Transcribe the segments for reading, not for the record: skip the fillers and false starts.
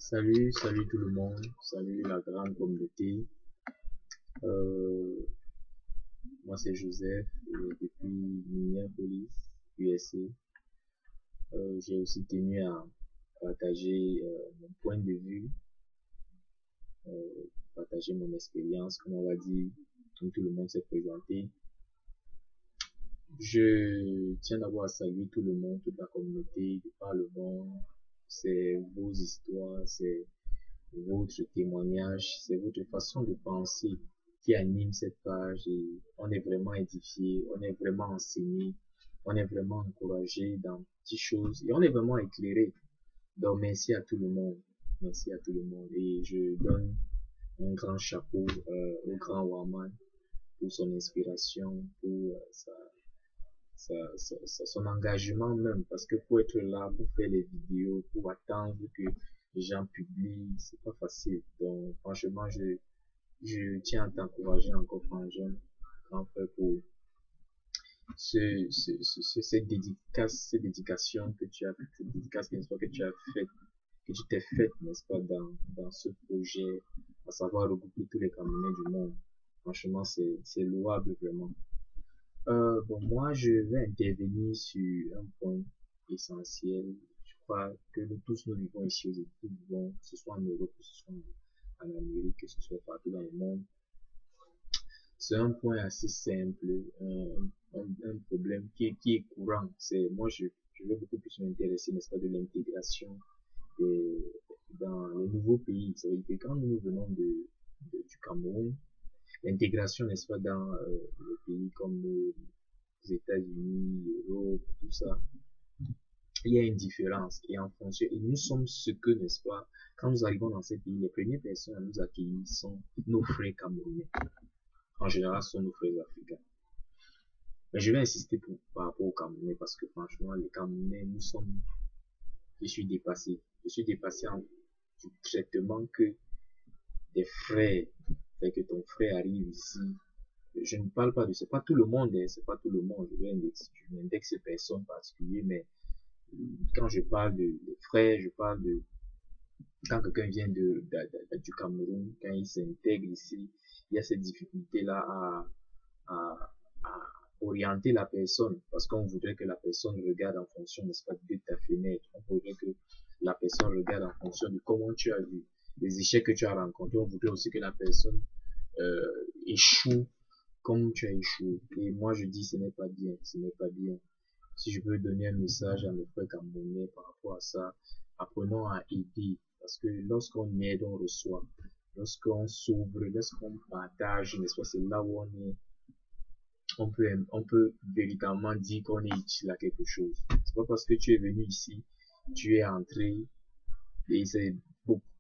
Salut tout le monde, salut la grande communauté. Euh, Moi c'est Joseph depuis Minneapolis, USA. J'ai aussi tenu à partager mon point de vue, partager mon expérience, comme on va dire, comme tout le monde s'est présenté. Je tiens d'abord à saluer tout le monde, toute la communauté de par le monde. C'est vos histoires, c'est votre témoignage, c'est votre façon de penser qui anime cette page et on est vraiment édifié, on est vraiment enseigné, on est vraiment encouragé dans petites choses et on est vraiment éclairé. Donc merci à tout le monde, merci à tout le monde et je donne un grand chapeau au grand Waman pour son inspiration, pour son engagement même, parce que pour être là, pour faire les vidéos, pour attendre que les gens publient, c'est pas facile. Donc, franchement, je tiens à t'encourager encore, frangin, grand frère, pour cette dédication que tu as, cette dédicace, n'est-ce pas, que tu as faite, que tu t'es faite, n'est-ce pas, dans ce projet, à savoir regrouper tous les Camerounais du monde. Franchement, c'est louable, vraiment. Bon, moi, je vais intervenir sur un point essentiel. Je crois que nous tous, nous vivons ici aux États-Unis, bon, que ce soit en Europe, que ce soit en Amérique, que ce soit partout dans le monde. C'est un point assez simple, un problème qui est courant. C'est, moi, je vais beaucoup plus m'intéresser, n'est-ce pas, de l'intégration dans les nouveaux pays. Ça veut dire que quand nous venons du Cameroun, l'intégration, n'est-ce pas, dans les pays comme les États-Unis, l'Europe, tout ça, il y a une différence. Et en fonction, et nous sommes ce que, n'est-ce pas, quand nous arrivons dans ces pays, les premières personnes à nous accueillir sont nos frères camerounais. En général, ce sont nos frères africains. Mais je vais insister par rapport aux Camerounais parce que franchement, les Camerounais, je suis dépassé. Je suis dépassé du traitement que des frères, fait que ton frère arrive ici. Je ne parle pas de, c'est pas tout le monde, hein, c'est pas tout le monde. Je n'indexe personne particulier, mais quand je parle de frères, je parle de, quand quelqu'un vient du Cameroun, quand il s'intègre ici, il y a cette difficulté-là à, à orienter la personne, parce qu'on voudrait que la personne regarde en fonction, n'est-ce pas, de ta fenêtre. On voudrait que la personne regarde en fonction de comment tu as vu, les échecs que tu as rencontrés. On voudrait aussi que la personne échoue comme tu as échoué. Et moi, je dis, ce n'est pas bien, ce n'est pas bien. Si je peux donner un message à mes frères camerounais par rapport à ça, apprenons à aider. Parce que lorsqu'on aide, on reçoit. Lorsqu'on s'ouvre, lorsqu'on partage, n'est-ce pas, c'est là où on peut véritablement dire qu'on est utile à quelque chose. C'est pas parce que tu es venu ici, tu es entré, et c'est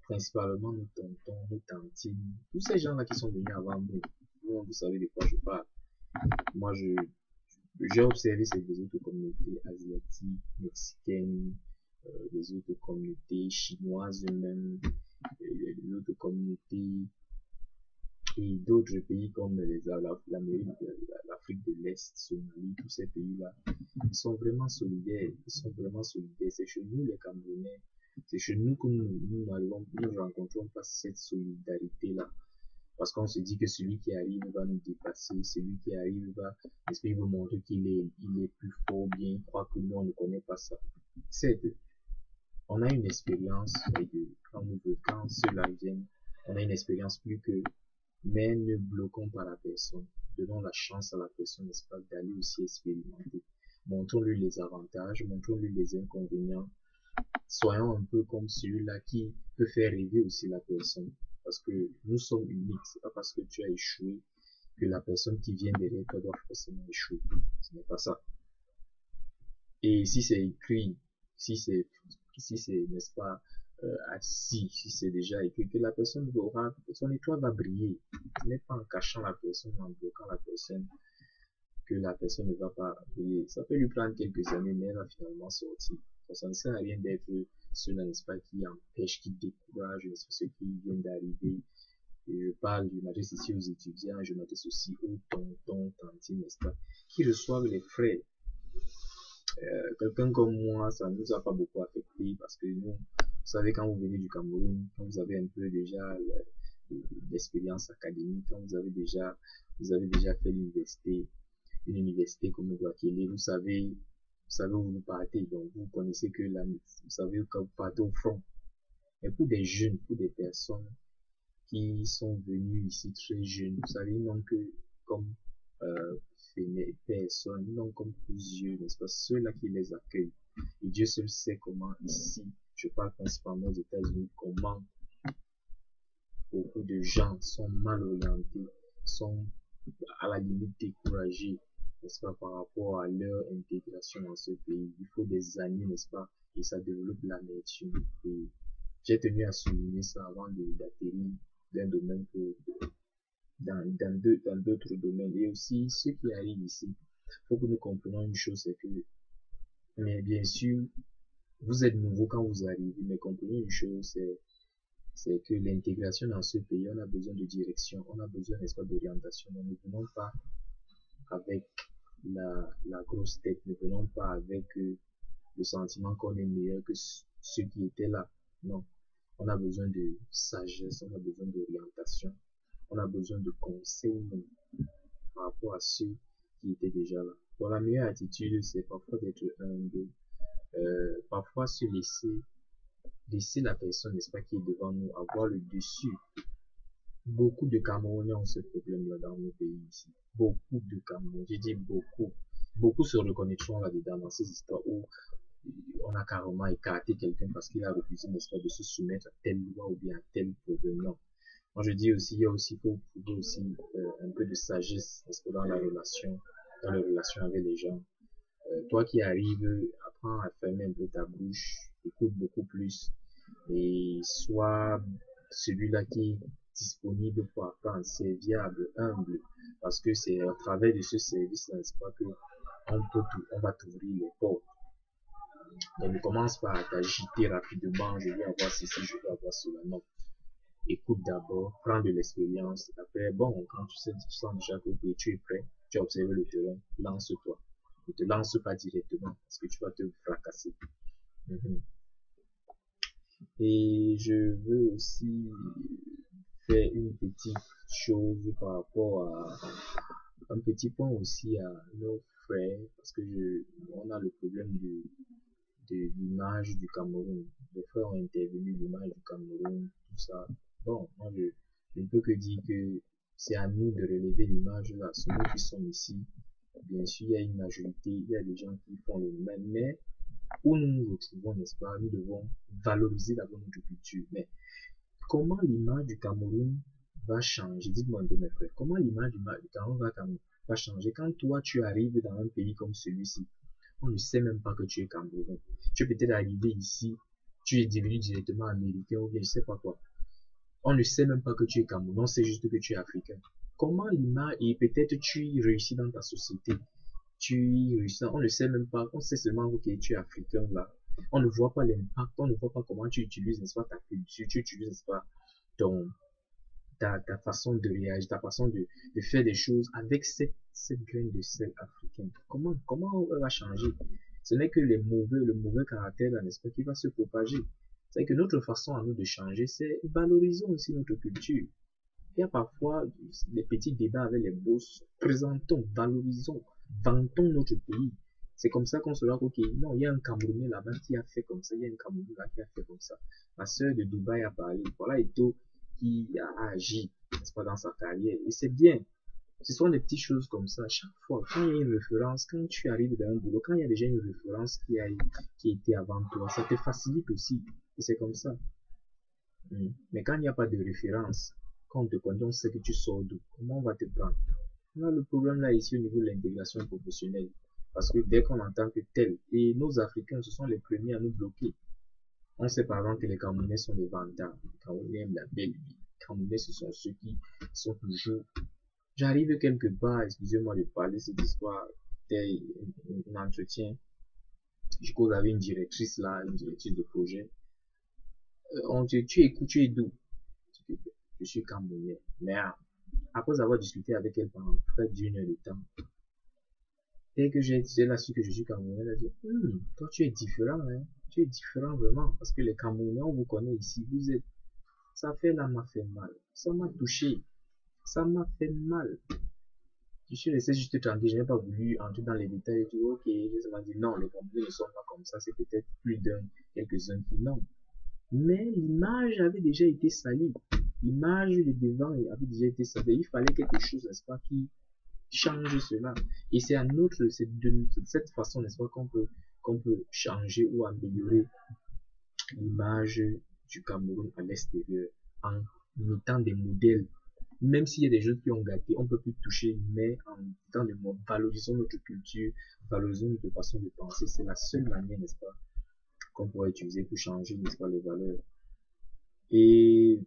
principalement nos tontons, nos tantines, tous ces gens-là qui sont venus avant nous. Vous savez de quoi je parle. Moi, j'ai observé les autres communautés asiatiques, mexicaines, les autres communautés chinoises eux-mêmes, les autres communautés et d'autres pays comme l'Amérique, l'Afrique de l'Est, Somalie, tous ces pays-là, ils sont vraiment solidaires, ils sont vraiment solidaires. C'est chez nous les Camerounais, c'est chez nous que nous rencontrons pas cette solidarité-là. Parce qu'on se dit que celui qui arrive va nous dépasser, celui qui arrive va, est-ce qu'il veut montrer il est plus fort, bien, il croit que nous, on ne connaît pas ça. C'est, on a une expérience, quand ceux-là viennent, on a une expérience plus que, mais ne bloquons pas la personne. Donnons la chance à la personne, n'est-ce pas, d'aller aussi expérimenter. Montrons-lui les avantages, montrons-lui les inconvénients. Soyons un peu comme celui-là qui peut faire rêver aussi la personne. Parce que nous sommes uniques. C'est pas parce que tu as échoué que la personne qui vient derrière toi doit forcément échouer. Ce n'est pas ça. Et si c'est écrit, si c'est, n'est-ce pas, assis, si c'est déjà écrit, que la personne aura, son étoile va briller. Ce n'est pas en cachant la personne, en bloquant la personne, que la personne ne va pas briller. Ça peut lui prendre quelques années, mais elle va finalement sortir. Ça ne sert à rien d'être ceux-là, n'est-ce pas, qui empêchent, qui découragent, ceux qui viennent d'arriver. Et je parle, je m'adresse ici aux étudiants, je m'adresse aussi aux tontons, tantines, n'est-ce pas, qui reçoivent les frais. Quelqu'un comme moi, ça ne nous a pas beaucoup affecté parce que nous, savez, quand vous venez du Cameroun, quand vous avez un peu déjà l'expérience académique, quand vous avez déjà fait l'université, une université comme Ouakele, vous savez où vous partez, donc vous connaissez que vous savez quand vous partez au front. Mais pour des jeunes, pour des personnes qui sont venues ici très jeunes, vous savez, ils n'ont que comme personne, ils n'ont comme yeux, n'est-ce pas, ceux-là qui les accueillent. Et Dieu seul sait comment ici, je parle principalement aux États-Unis, comment beaucoup de gens sont mal orientés, sont à la limite découragés, n'est-ce pas, par rapport à leur intégration dans ce pays. Il faut des années, n'est-ce pas, et ça développe l'amertume. Et j'ai tenu à souligner ça avant d'atterrir d'un domaine dans d'autres domaines. Et aussi, ceux qui arrivent ici, il faut que nous comprenions une chose, c'est que, mais bien sûr, vous êtes nouveau quand vous arrivez, mais comprenez une chose, c'est que l'intégration dans ce pays, on a besoin de direction, on a besoin, n'est-ce pas, d'orientation. Nous ne venons pas avec la grosse tête, ne venons pas avec le sentiment qu'on est meilleur que ceux qui étaient là. Non. On a besoin de sagesse, on a besoin d'orientation, on a besoin de conseils par rapport à ceux qui étaient déjà là. Bon, la meilleure attitude, c'est parfois d'être humble, parfois se laisser la personne, n'est-ce pas, qui est devant nous, avoir le dessus. Beaucoup de Camerounais ont ce problème-là dans nos pays ici. Beaucoup de Camerounais, j'ai dit beaucoup. Beaucoup se reconnaîtront là-dedans dans ces histoires où on a carrément écarté quelqu'un parce qu'il a refusé, n'est-ce pas, de se soumettre à telle loi ou bien à tel problème. Non. Moi, je dis aussi, il y a aussi, faut trouver aussi un peu de sagesse, n'est-ce pas, dans la relation avec les gens. Toi qui arrives, apprends à fermer un peu ta bouche, écoute beaucoup plus et sois celui-là qui est disponible pour apprendre, serviable, humble, parce que c'est à travers de ce service, n'est-ce pas, que on va t'ouvrir les portes. Donc ne commence pas à t'agiter rapidement, je veux avoir ceci, je veux avoir cela. Non. Écoute d'abord, prends de l'expérience. Après, bon, quand tu sens déjà que tu es prêt, tu as observé le terrain, lance-toi. Ne te lance pas directement parce que tu vas te fracasser. Et je veux aussi faire une petite chose par rapport à un petit point aussi à nos frères parce que on a le problème de l'image du Cameroun. Les frères ont intervenu l'image du Cameroun, tout ça. Bon, moi je ne peux que dire que c'est à nous de relever l'image là. C'est nous qui sommes ici. Bien sûr, il y a une majorité, il y a des gens qui font le même, mais où nous nous retrouvons, n'est-ce pas, nous devons valoriser d'abord notre culture. Mais comment l'image du Cameroun va changer? Dites-moi un peu, mes frères, comment l'image du Cameroun va changer quand toi tu arrives dans un pays comme celui-ci? On ne sait même pas que tu es Camerounais. Tu es peut-être arrivé ici, tu es devenu directement américain ou bien je sais pas quoi. On ne sait même pas que tu es Camerounais, on sait juste que tu es africain. Comment l'image, et peut-être tu y réussis dans ta société, on ne sait même pas, on sait seulement que tu es africain là. On ne voit pas l'impact, on ne voit pas comment tu utilises, n'est-ce pas, ta culture, tu utilises, n'est-ce pas, ta façon de réagir, ta façon de faire des choses avec cette graine de sel africaine. Comment elle va changer? Ce n'est que le mauvais caractère là, n'est-ce pas, qui va se propager. C'est que notre façon à nous de changer, c'est valorisons aussi notre culture. Il y a parfois des petits débats avec les boss. Présentons, valorisons, vantons notre pays. C'est comme ça qu'on se voit, ok, non, il y a un Camerounais là-bas qui a fait comme ça, il y a un Camerounais là qui a fait comme ça. Ma sœur de Dubaï a parlé, voilà Eto qui a agi, n'est-ce pas, dans sa carrière. Et c'est bien. Ce sont des petites choses comme ça. Chaque fois, quand il y a une référence, quand tu arrives dans un boulot, quand il y a déjà une référence qui a été avant toi, ça te facilite aussi. Et c'est comme ça. Mais quand il n'y a pas de référence, quand on te connaît, on sait que tu sors d'où. Comment on va te prendre? On a le problème là ici au niveau de l'intégration professionnelle. Parce que dès qu'on entend que tel, et nos Africains, ce sont les premiers à nous bloquer. On sait par exemple que les Camerounais sont des vantards. Les Camerounais aiment la belle vie. Les Camerounais, ce sont ceux qui sont toujours. J'arrive quelque part, excusez-moi de parler cette histoire, c'était un entretien. Je cause avec une directrice là, une directrice de projet. Tu écoutes, tu es d'où? Je suis Camerounais. Mais après avoir discuté avec elle pendant près d'une heure de temps, dès que j'ai su que je suis Camerounais, elle a dit, toi tu es différent, hein. tu es différent vraiment. Parce que les Camerounais, on vous connaît ici, vous êtes, ça fait là, m'a fait mal. Ça m'a touché. Ça m'a fait mal. Je suis resté juste tranquille, je n'ai pas voulu entrer dans les détails et tout. Ok, je me dit non, les Camerounais ne sont pas comme ça, c'est peut-être plus d'un, quelques-uns qui non. Mais l'image avait déjà été salie. L'image de devant avait déjà été salie. Il fallait quelque chose, n'est-ce pas, qui change cela. Et c'est à notre, c'est de cette façon, n'est-ce pas, qu'on peut changer ou améliorer l'image du Cameroun à l'extérieur en mettant des modèles. Même s'il y a des choses qui ont gâté, on peut plus toucher, mais en mettant des mots, valorisons notre culture, valorisons notre façon de penser. C'est la seule manière, n'est-ce pas, qu'on pourrait utiliser pour changer, n'est-ce pas, les valeurs. Et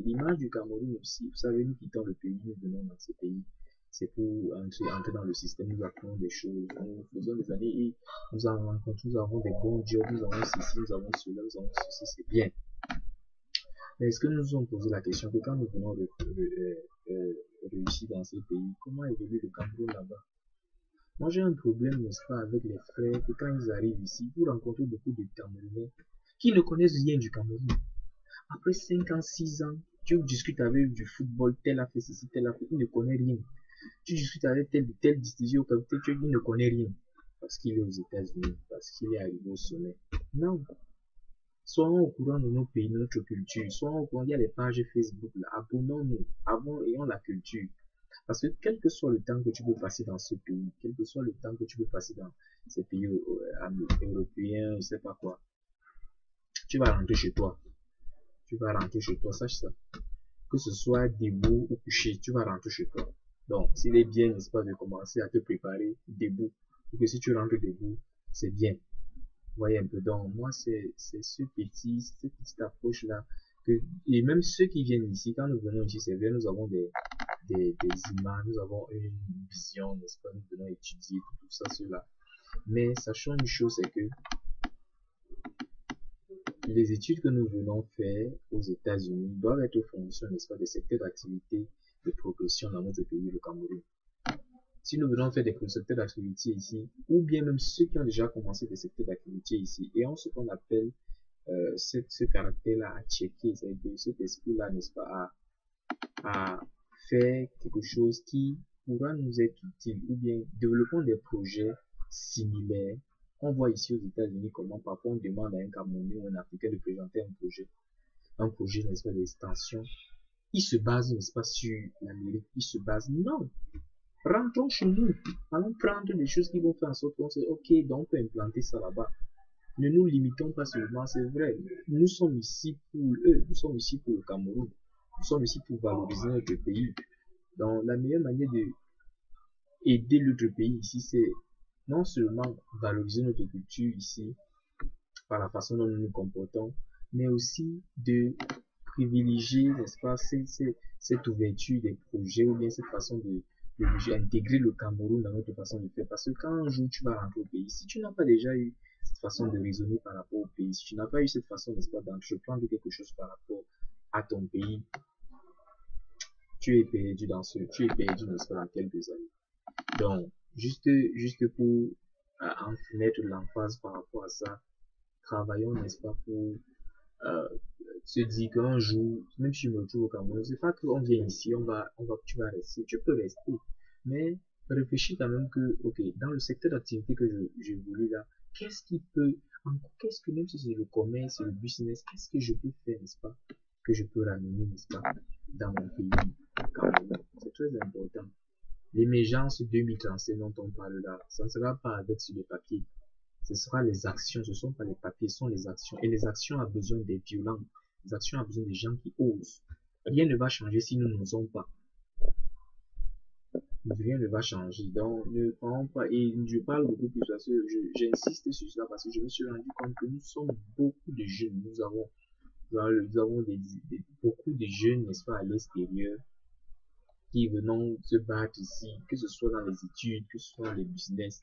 l'image du Cameroun aussi, vous savez, nous quittons le pays, nous venons dans ce pays, c'est pour entrer dans le système, nous apprenons des choses, nous faisons des années et nous en rencontrons, nous avons des bons jobs, nous avons ceci, nous avons cela, nous avons ceci, c'est bien. Mais est-ce que nous nous sommes posé la question que quand nous venons réussir dans ce pays, comment évolue le Cameroun là-bas? Moi, j'ai un problème, n'est-ce pas, avec les frères, que quand ils arrivent ici, vous rencontrez beaucoup de Camerounais qui ne connaissent rien du Cameroun. Après 5 ans, 6 ans, tu discutes avec du football, tel a fait ceci, tel a fait, il ne connaît rien. Tu discutes avec tel décision, il ne connaît rien. Parce qu'il est aux États-Unis, parce qu'il est arrivé au sommet. Non. Soyons au courant de nos pays, de notre culture. Soyons au courant, il y a les pages Facebook, là. Abonnons-nous, ayons la culture. Parce que quel que soit le temps que tu peux passer dans ce pays, quel que soit le temps que tu peux passer dans ces pays européens, je sais pas quoi, tu vas rentrer chez toi. Tu vas rentrer chez toi, sache ça. Que ce soit debout ou couché, tu vas rentrer chez toi. Donc, s'il est bien, n'est-ce pas, de commencer à te préparer debout. Parce que si tu rentres debout, c'est bien. Vous voyez un peu. Donc, moi, c'est cette petite approche-là. Et même ceux qui viennent ici, quand nous venons ici, c'est vrai, nous avons des images, nous avons une vision, n'est-ce pas, nous venons étudier tout ça, cela. Mais sachant une chose, c'est que les études que nous venons faire aux États-Unis doivent être fonction, n'est-ce pas, des secteurs d'activité de progression dans notre pays, le Cameroun. Si nous venons faire des secteurs d'activité ici, ou bien même ceux qui ont déjà commencé des secteurs d'activité ici, et ont ce qu'on appelle ce caractère-là à checker, c'est-à-dire cet esprit-là, n'est-ce pas, à faire quelque chose qui pourra nous être utile, ou bien développons des projets similaires. On voit ici aux États-Unis comment parfois on demande à un Camerounais ou un Africain de présenter un projet, n'est-ce pas, d'extension. Il se base, n'est-ce pas, sur l'Amérique, il se base, non. Rentrons chez nous, allons prendre des choses qui vont faire en sorte qu'on sait, ok, donc on peut implanter ça là-bas. Ne nous limitons pas seulement, c'est vrai, nous sommes ici pour eux, nous sommes ici pour le Cameroun, nous sommes ici pour valoriser notre pays. Donc la meilleure manière de aider l'autre pays ici, c'est non seulement valoriser notre culture ici, par la façon dont nous nous comportons, mais aussi de privilégier, n'est-ce pas, cette ouverture des projets ou bien cette façon d'intégrer le Cameroun dans notre façon de faire. Parce que quand un jour tu vas rentrer au pays, si tu n'as pas déjà eu cette façon de raisonner par rapport au pays, si tu n'as pas eu cette façon, n'est-ce pas, d'entreprendre quelque chose par rapport à ton pays, tu es perdu n'est-ce pas, dans quelques années. Donc, juste pour en mettre l'emphase par rapport à ça, travaillons, n'est-ce pas, pour se dire qu'un jour, même si je me retrouve au Cameroun, c'est pas qu'on vient ici, tu vas rester, tu peux rester, mais réfléchis quand même que, ok, dans le secteur d'activité que j'évolue là, qu'est-ce que même si c'est le commerce, le business, qu'est-ce que je peux faire, n'est-ce pas, que je peux ramener, n'est-ce pas, dans mon pays, Cameroun. C'est très important. L'émergence 2035 dont on parle là, ça ne sera pas avec sur les papiers. Ce sera les actions, ce ne sont pas les papiers, ce sont les actions. Et les actions ont besoin des violents. Les actions ont besoin des gens qui osent. Rien ne va changer si nous n'osons pas. Rien ne va changer. Donc, ne prenons pas, et je parle beaucoup plus parce que j'insiste sur cela parce que je me suis rendu compte que nous sommes beaucoup de jeunes. Nous avons beaucoup de jeunes, n'est-ce pas, à l'extérieur, qui venons se battre ici, que ce soit dans les études, que ce soit dans les business.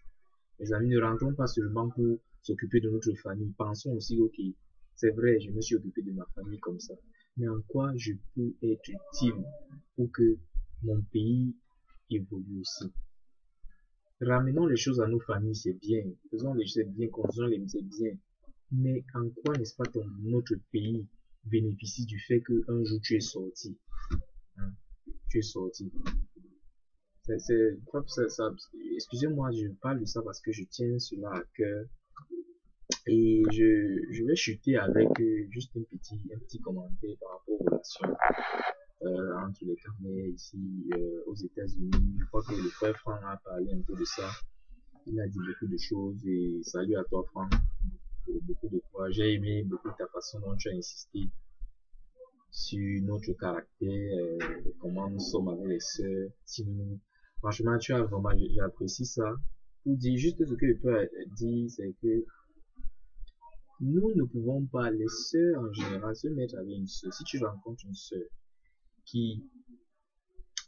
Les amis, ne rentrons pas seulement pour s'occuper de notre famille. Pensons aussi, ok, c'est vrai, je me suis occupé de ma famille comme ça. Mais en quoi je peux être utile pour que mon pays évolue aussi? Ramenons les choses à nos familles, c'est bien. Faisons les choses bien, construisons les c'est bien. Mais en quoi, n'est-ce pas, notre pays bénéficie du fait qu'un jour tu es sorti, hein, tu es sorti. Excusez-moi, je parle de ça parce que je tiens cela à cœur. Et je vais chuter avec juste un petit commentaire par rapport aux relations entre les Camerounais ici aux États-Unis. Je crois que le frère Franck a parlé un peu de ça. Il a dit beaucoup de choses et salut à toi Franck pour beaucoup de fois. J'ai aimé beaucoup ta façon dont tu as insisté sur notre caractère, comment nous sommes avec les sœurs. Si nous, franchement, tu as vraiment, j'apprécie ça. Pour dire juste ce que je peux dire, c'est que nous ne pouvons pas, les sœurs en général, se mettre avec une sœur. Si tu rencontres une sœur qui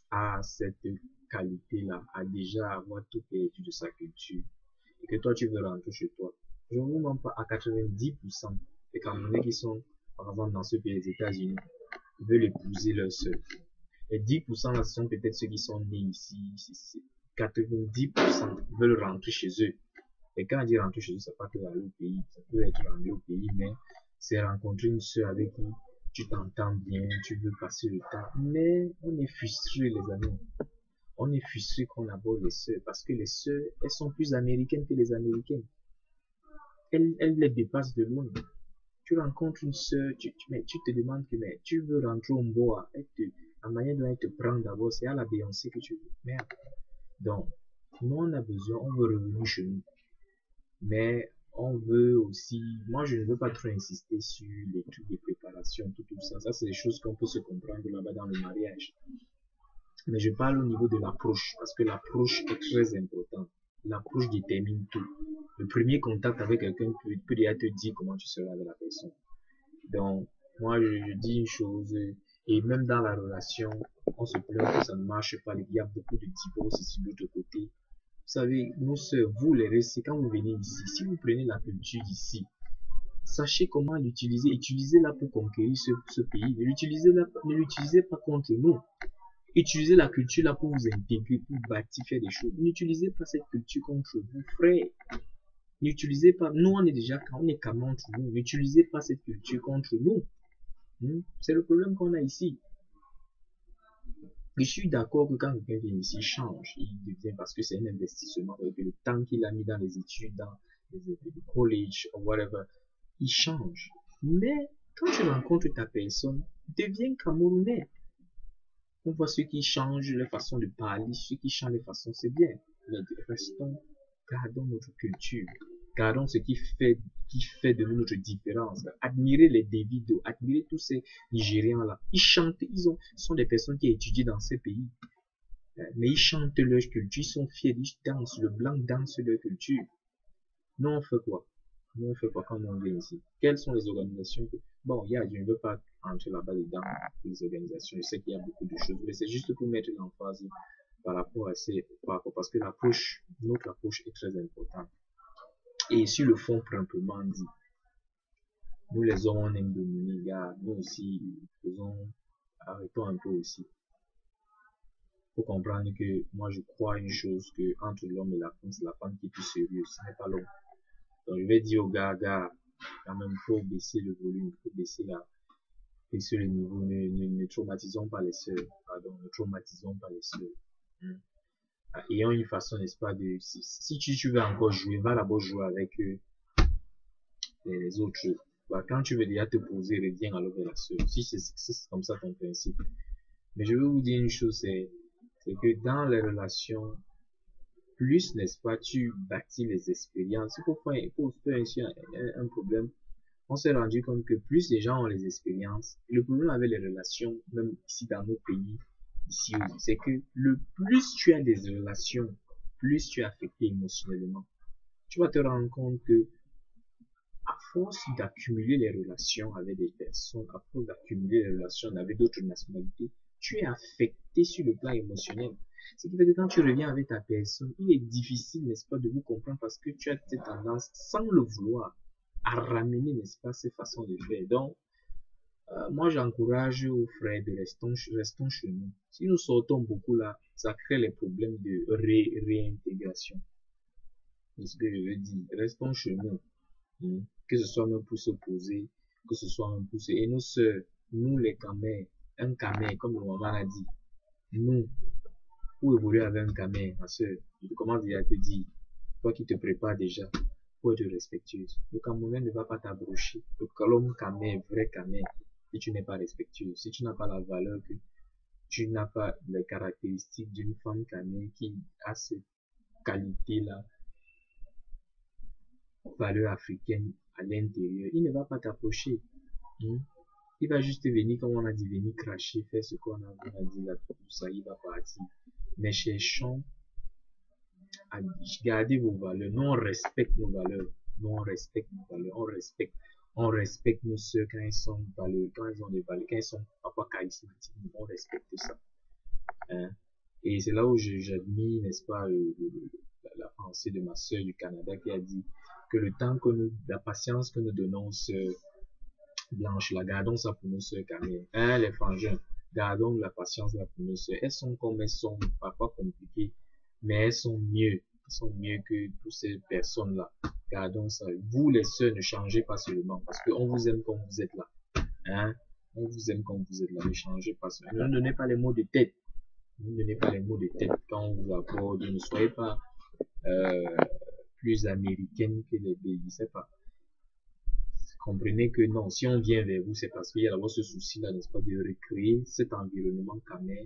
a cette qualité-là, a déjà avoir tout perdu de sa culture, et que toi tu veux rentrer chez toi, je ne vous mens pas, à 90% des Camerounais qui sont, par exemple, dans ce pays des États-Unis, veulent épouser leur sœur. Les 10% là, ce sont peut-être ceux qui sont nés ici. 90% veulent rentrer chez eux. Et quand on dit rentrer chez eux, c'est pas que aller au pays. Ça peut être rentrer au pays, mais c'est rencontrer une sœur avec qui tu t'entends bien, tu veux passer le temps. Mais on est frustré, les amis. On est frustré qu'on aborde les sœurs parce que les sœurs, elles sont plus américaines que les américaines. Elles les dépassent de loin. Tu rencontres une sœur, mais tu te demandes que mais tu veux rentrer au bois. La manière dont elle te prend d'abord, c'est à la Beyoncé que tu veux. Merde. Donc, nous on a besoin, on veut revenir chez nous. Mais on veut aussi, moi je ne veux pas trop insister sur les trucs de préparation, tout ça. Ça c'est des choses qu'on peut se comprendre là-bas dans le mariage. Mais je parle au niveau de l'approche, parce que l'approche est très importante. L'approche détermine tout. Le premier contact avec quelqu'un peut déjà te dire comment tu seras avec la personne. Donc, moi, je dis une chose, et même dans la relation, on se plaint que ça ne marche pas. Il y a beaucoup de divorces ici de l'autre côté. Vous savez, nos sœurs, vous les restez, quand vous venez ici, si vous prenez la culture d'ici, sachez comment l'utiliser. Utilisez-la pour conquérir ce pays. Ne l'utilisez pas contre nous. Utilisez la culture là pour vous intégrer, pour bâtir, faire des choses. N'utilisez pas cette culture contre vous, frère. N'utilisez pas, nous on est déjà, on est comme entre nous. N'utilisez pas cette culture contre nous. C'est le problème qu'on a ici. Je suis d'accord que quand quelqu'un vient ici, il change, il devient parce que c'est un investissement, avec le temps qu'il a mis dans les études, dans les college, ou whatever, il change. Mais quand tu rencontres ta personne, deviens Camerounais. On voit ceux qui changent leur façon de parler, ceux qui changent leur façon, c'est bien. Mais restons, gardons notre culture. Gardons ce qui fait de nous notre différence. Admirez les Davido, admirez tous ces Nigérians-là. Ils chantent, sont des personnes qui ont étudié dans ces pays. Mais ils chantent leur culture, ils sont fiers, ils dansent, le blanc danse leur culture. Nous, on fait quoi? Nous, on fait quoi quand on vient ici? Quelles sont les organisations que... Bon, je ne veux pas entrer là-bas dedans, les organisations. Je sais qu'il y a beaucoup de choses, mais c'est juste pour mettre l'emphase par rapport à parce que notre approche est très importante. Et sur le fond, proprement dit, nous les hommes, on aime dominer, gars, nous aussi, arrêtons un peu aussi. Faut comprendre que moi, je crois une chose que entre l'homme et la femme, c'est la femme qui est plus sérieuse, ce n'est pas l'homme. Donc, je vais dire aux gars, quand même, faut baisser le volume, faut baisser le niveau, ne traumatisons pas les sœurs, pardon, ne traumatisons pas les sœurs. Ayant une façon, n'est-ce pas, si tu veux encore jouer, va d'abord jouer avec les autres. Quand tu veux déjà te poser, reviens alors vers la sœur. Si c'est comme ça ton principe. Mais je veux vous dire une chose, c'est que dans les relations, plus, n'est-ce pas, tu bâtis les expériences. Pour faire un problème, on s'est rendu compte que plus les gens ont les expériences, le problème avec les relations, même ici dans nos pays, ici aussi, c'est que le plus tu as des relations, plus tu es affecté émotionnellement. Tu vas te rendre compte que à force d'accumuler les relations avec des personnes, à force d'accumuler les relations avec d'autres nationalités, tu es affecté sur le plan émotionnel. Ce qui fait que quand tu reviens avec ta personne, il est difficile, n'est-ce pas, de vous comprendre parce que tu as cette tendance, sans le vouloir, à ramener, n'est-ce pas, ces façons de faire. Donc, moi, j'encourage aux frères de restons chez nous. Si nous sortons beaucoup là, ça crée les problèmes de réintégration. C'est ce que je veux dire. Restons chez nous. Que ce soit même pour se poser, que ce soit même pour se... Et nos sœurs, nous les camés, un camé, comme le maman a dit, nous, pour évoluer avec un camé, ma soeur, je commence déjà à te dire, toi qui te prépares déjà, pour être respectueuse. Le Camerounais ne va pas t'abrocher. L'homme camé, vrai camé, si tu n'es pas respectueux, si tu n'as pas la valeur, que tu n'as pas les caractéristiques d'une femme camé qui a cette qualité-là, valeur africaine à l'intérieur, il ne va pas t'approcher. Il va juste venir, comme on a dit, venir cracher, faire ce qu'on a dit là, tout ça, il va partir. Mais cherchons à garder vos valeurs. Nous, on respecte nos valeurs. Nous, on respecte nos valeurs. On respecte nos soeurs quand elles sont valeureuses, quand elles ont des valeurs, quand elles sont pas charismatiques. On respecte ça. Hein? Et c'est là où j'admire, n'est-ce pas, la pensée de ma soeur du Canada qui a dit que le temps que nous, la patience que nous donnons aux sœurs blanches, la gardons ça pour nos sœurs caméras. Hein, les frangins, gardons la patience là pour nos sœurs. Elles sont comme elles sont, parfois compliquées, mais elles sont mieux. Elles sont mieux que toutes ces personnes-là. Gardons ça. Vous, les sœurs, ne changez pas seulement, parce qu'on vous aime comme vous êtes là. Hein? On vous aime comme vous êtes là. Ne changez pas seulement. Ne donnez pas les mots de tête. Ne donnez pas les mots de tête quand on vous accorde. Ne soyez pas plus américaine que les pays. C'est pas. Comprenez que non, si on vient vers vous, c'est parce qu'il y a d'abord ce souci-là, n'est-ce pas, de recréer cet environnement canin,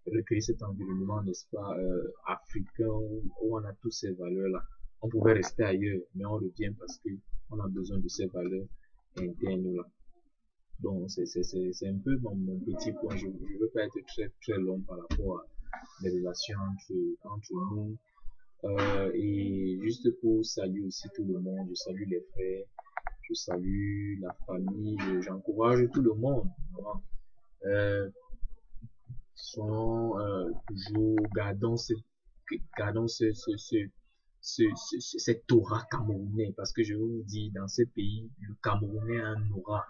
recréer cet environnement, n'est-ce pas, africain, où on a toutes ces valeurs-là. On pouvait rester ailleurs, mais on revient parce que on a besoin de ces valeurs internes-là. Donc, c'est un peu mon petit point. Je ne veux pas être très long par rapport à les relations entre nous. Et juste pour saluer aussi tout le monde, je salue les frères, je salue la famille, j'encourage tout le monde. Toujours gardons cette aura camerounais, parce que je vous dis, dans ce pays, le Camerounais a un aura.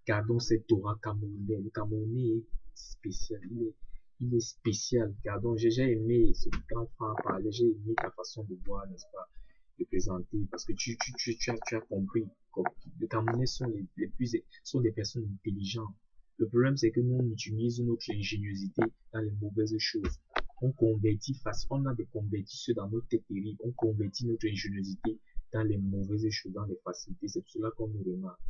Gardons cette aura camerounais. Le Camerounais est spécial, il est spécial. Gardons, j'ai aimé ce grand frère parler, j'ai aimé ta façon de voir, n'est-ce pas, de présenter, parce que tu as compris. Les Camerounais sont des personnes intelligentes. Le problème, c'est que nous, on utilise notre ingéniosité dans les mauvaises choses. On convertit on a des convertisseurs dans notre tête terrible. On convertit notre ingéniosité dans les mauvaises choses, dans les facilités. C'est pour cela qu'on nous remarque.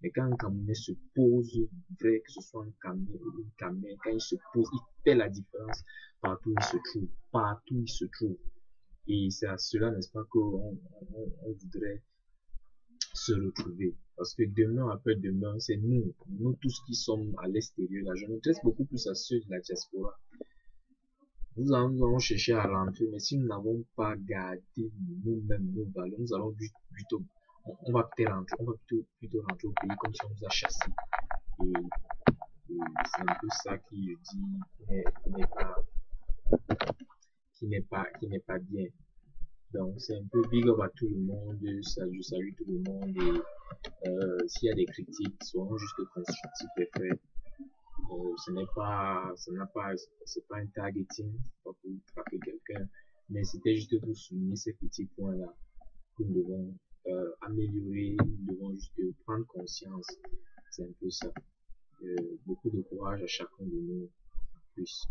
Mais quand un Camerounais se pose, vrai que ce soit un Camerounais ou une Camerounais, quand il se pose, il fait la différence partout où il se trouve. Partout où il se trouve. Et c'est à cela, n'est-ce pas, qu'on voudrait se retrouver. Parce que demain, après-demain, c'est nous tous qui sommes à l'extérieur. Là, je m'intéresse beaucoup plus à ceux de la diaspora. Nous allons chercher à rentrer, mais si nous n'avons pas gardé nous-mêmes nos valeurs, nous allons plutôt, on va peut-être rentrer, on va plutôt rentrer au pays comme si on nous a chassés. Et c'est un peu ça qui, je dis, qui n'est pas bien. Donc, c'est un peu big up à tout le monde. Je salue tout le monde. Et s'il y a des critiques, soyons juste constructifs et faits. C'est pas un targeting, pas pour frapper quelqu'un, mais c'était juste pour souligner ces petits points-là que nous devons améliorer, nous devons juste prendre conscience. C'est un peu ça. Beaucoup de courage à chacun de nous. Plus.